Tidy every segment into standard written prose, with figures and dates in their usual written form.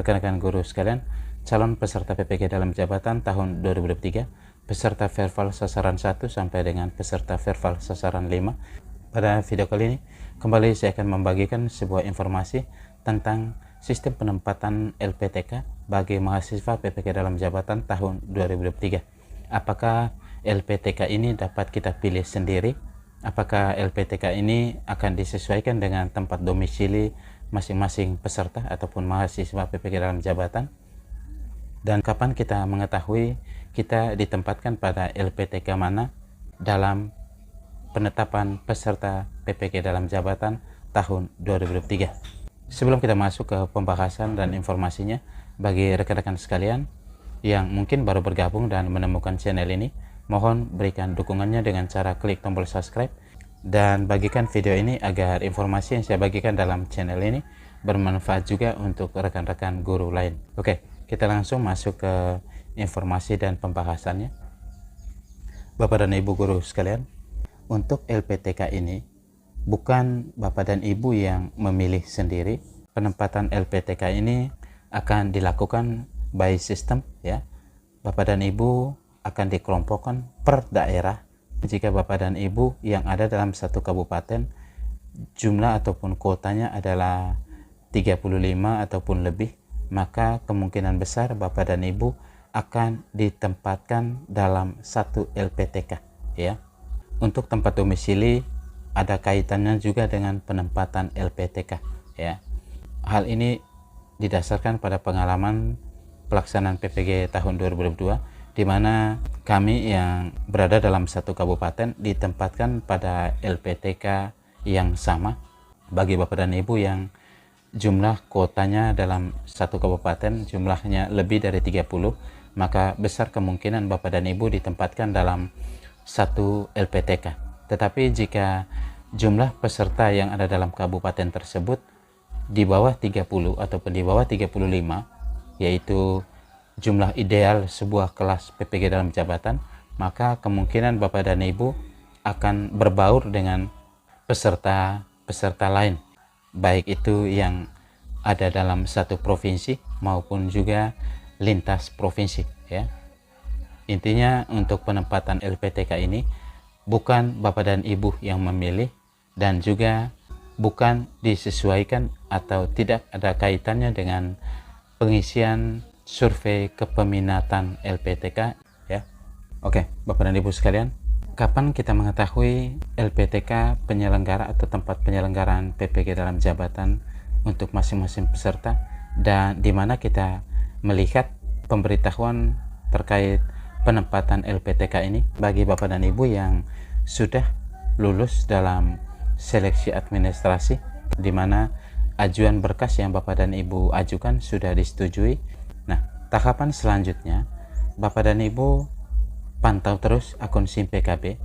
rekan-rekan guru sekalian, calon peserta PPG dalam jabatan tahun 2023, peserta verbal sasaran 1 sampai dengan peserta verbal sasaran 5. Pada video kali ini, kembali saya akan membagikan sebuah informasi tentang sistem penempatan LPTK bagi mahasiswa PPG dalam jabatan tahun 2023. Apakah LPTK ini dapat kita pilih sendiri? Apakah LPTK ini akan disesuaikan dengan tempat domisili masing-masing peserta ataupun mahasiswa PPG dalam jabatan? Dan kapan kita mengetahui kita ditempatkan pada LPTK mana dalam penetapan peserta PPG dalam jabatan tahun 2023? Sebelum kita masuk ke pembahasan dan informasinya, bagi rekan-rekan sekalian yang mungkin baru bergabung dan menemukan channel ini, mohon berikan dukungannya dengan cara klik tombol subscribe dan bagikan video ini agar informasi yang saya bagikan dalam channel ini bermanfaat juga untuk rekan-rekan guru lain. Oke, kita langsung masuk ke informasi dan pembahasannya. Bapak dan Ibu guru sekalian, untuk LPTK ini bukan Bapak dan Ibu yang memilih sendiri. Penempatan LPTK ini akan dilakukan by system, ya. Bapak dan Ibu akan dikelompokkan per daerah. Jika Bapak dan Ibu yang ada dalam satu kabupaten jumlah ataupun kuotanya adalah 35 ataupun lebih, maka kemungkinan besar Bapak dan Ibu akan ditempatkan dalam satu LPTK, ya. Untuk tempat domisili ada kaitannya juga dengan penempatan LPTK, ya. Hal ini didasarkan pada pengalaman pelaksanaan PPG tahun 2022, di mana kami yang berada dalam satu kabupaten ditempatkan pada LPTK yang sama. Bagi Bapak dan Ibu yang jumlah kuotanya dalam satu kabupaten jumlahnya lebih dari 30, maka besar kemungkinan Bapak dan Ibu ditempatkan dalam satu LPTK. Tetapi jika jumlah peserta yang ada dalam kabupaten tersebut di bawah 30 ataupun di bawah 35, yaitu jumlah ideal sebuah kelas PPG dalam jabatan, maka kemungkinan Bapak dan Ibu akan berbaur dengan peserta lain, baik itu yang ada dalam satu provinsi maupun juga lintas provinsi, ya. Intinya untuk penempatan LPTK ini bukan Bapak dan Ibu yang memilih dan juga bukan disesuaikan atau tidak ada kaitannya dengan pengisian survei kepminatan LPTK, ya. Oke, Bapak dan Ibu sekalian, kapan kita mengetahui LPTK penyelenggara atau tempat penyelenggaraan PPG dalam jabatan untuk masing-masing peserta, dan di mana kita melihat pemberitahuan terkait penempatan LPTK ini bagi Bapak dan Ibu yang sudah lulus dalam seleksi administrasi, di mana ajuan berkas yang Bapak dan Ibu ajukan sudah disetujui. Nah, tahapan selanjutnya Bapak dan Ibu pantau terus akun SIM PKB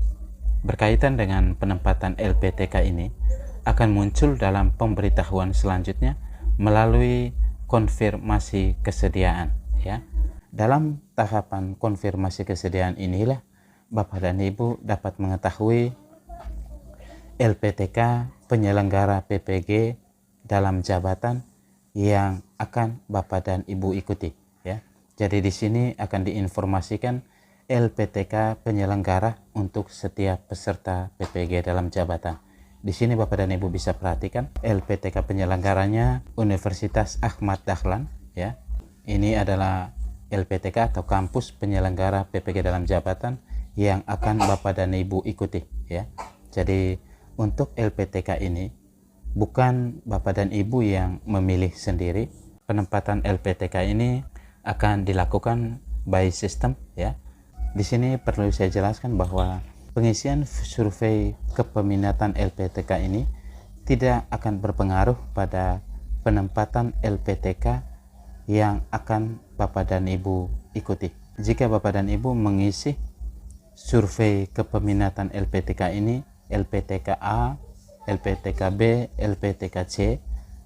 berkaitan dengan penempatan LPTK ini akan muncul dalam pemberitahuan selanjutnya melalui konfirmasi kesediaan, ya. Dalam tahapan konfirmasi kesediaan inilah Bapak dan Ibu dapat mengetahui LPTK penyelenggara PPG dalam jabatan yang akan Bapak dan Ibu ikuti, ya. Jadi di sini akan diinformasikan LPTK penyelenggara untuk setiap peserta PPG dalam jabatan. Di sini Bapak dan Ibu bisa perhatikan LPTK penyelenggaranya Universitas Ahmad Dahlan, ya. Ini adalah LPTK atau kampus penyelenggara PPG dalam jabatan yang akan Bapak dan Ibu ikuti, ya. Jadi untuk LPTK ini bukan Bapak dan Ibu yang memilih sendiri. Penempatan LPTK ini akan dilakukan by system, ya. Di sini perlu saya jelaskan bahwa pengisian survei kepminatan LPTK ini tidak akan berpengaruh pada penempatan LPTK yang akan Bapak dan Ibu ikuti. Jika Bapak dan Ibu mengisi survei kepminatan LPTK ini, LPTK A, LPTK B, LPTK C,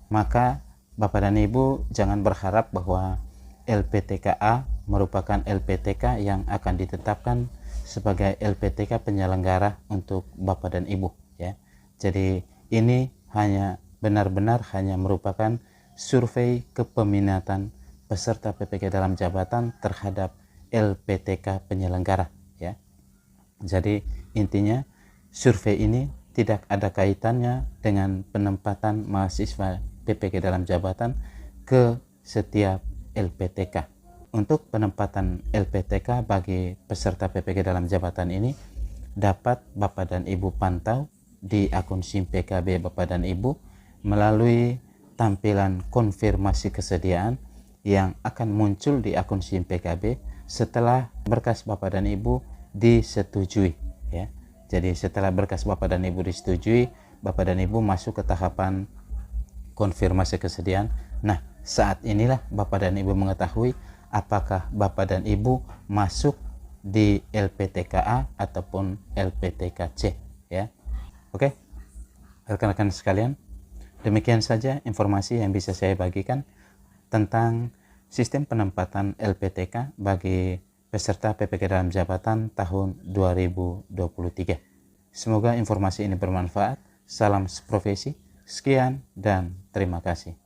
maka Bapak dan Ibu jangan berharap bahwa LPTK A merupakan LPTK yang akan ditetapkan sebagai LPTK penyelenggara untuk Bapak dan Ibu, ya. Jadi ini hanya benar-benar hanya merupakan survei kepminatan peserta PPK dalam jabatan terhadap LPTK penyelenggara ya. Jadi intinya survei ini tidak ada kaitannya dengan penempatan mahasiswa PPK dalam jabatan ke setiap LPTK. Untuk penempatan LPTK bagi peserta PPK dalam jabatan ini dapat Bapak dan Ibu pantau di akun SIM PKB Bapak dan Ibu melalui tampilan konfirmasi kesediaan yang akan muncul di akun SIM PKB setelah berkas Bapak dan Ibu disetujui ya. Jadi setelah berkas Bapak dan Ibu disetujui, Bapak dan Ibu masuk ke tahapan konfirmasi kesediaan. Nah, saat inilah Bapak dan Ibu mengetahui apakah Bapak dan Ibu masuk di LPTKA ataupun LPTKC ya. Oke, rekan-rekan sekalian, demikian saja informasi yang bisa saya bagikan tentang sistem penempatan LPTK bagi peserta PPK dalam jabatan tahun 2023. Semoga informasi ini bermanfaat. Salam seprofesi. Sekian dan terima kasih.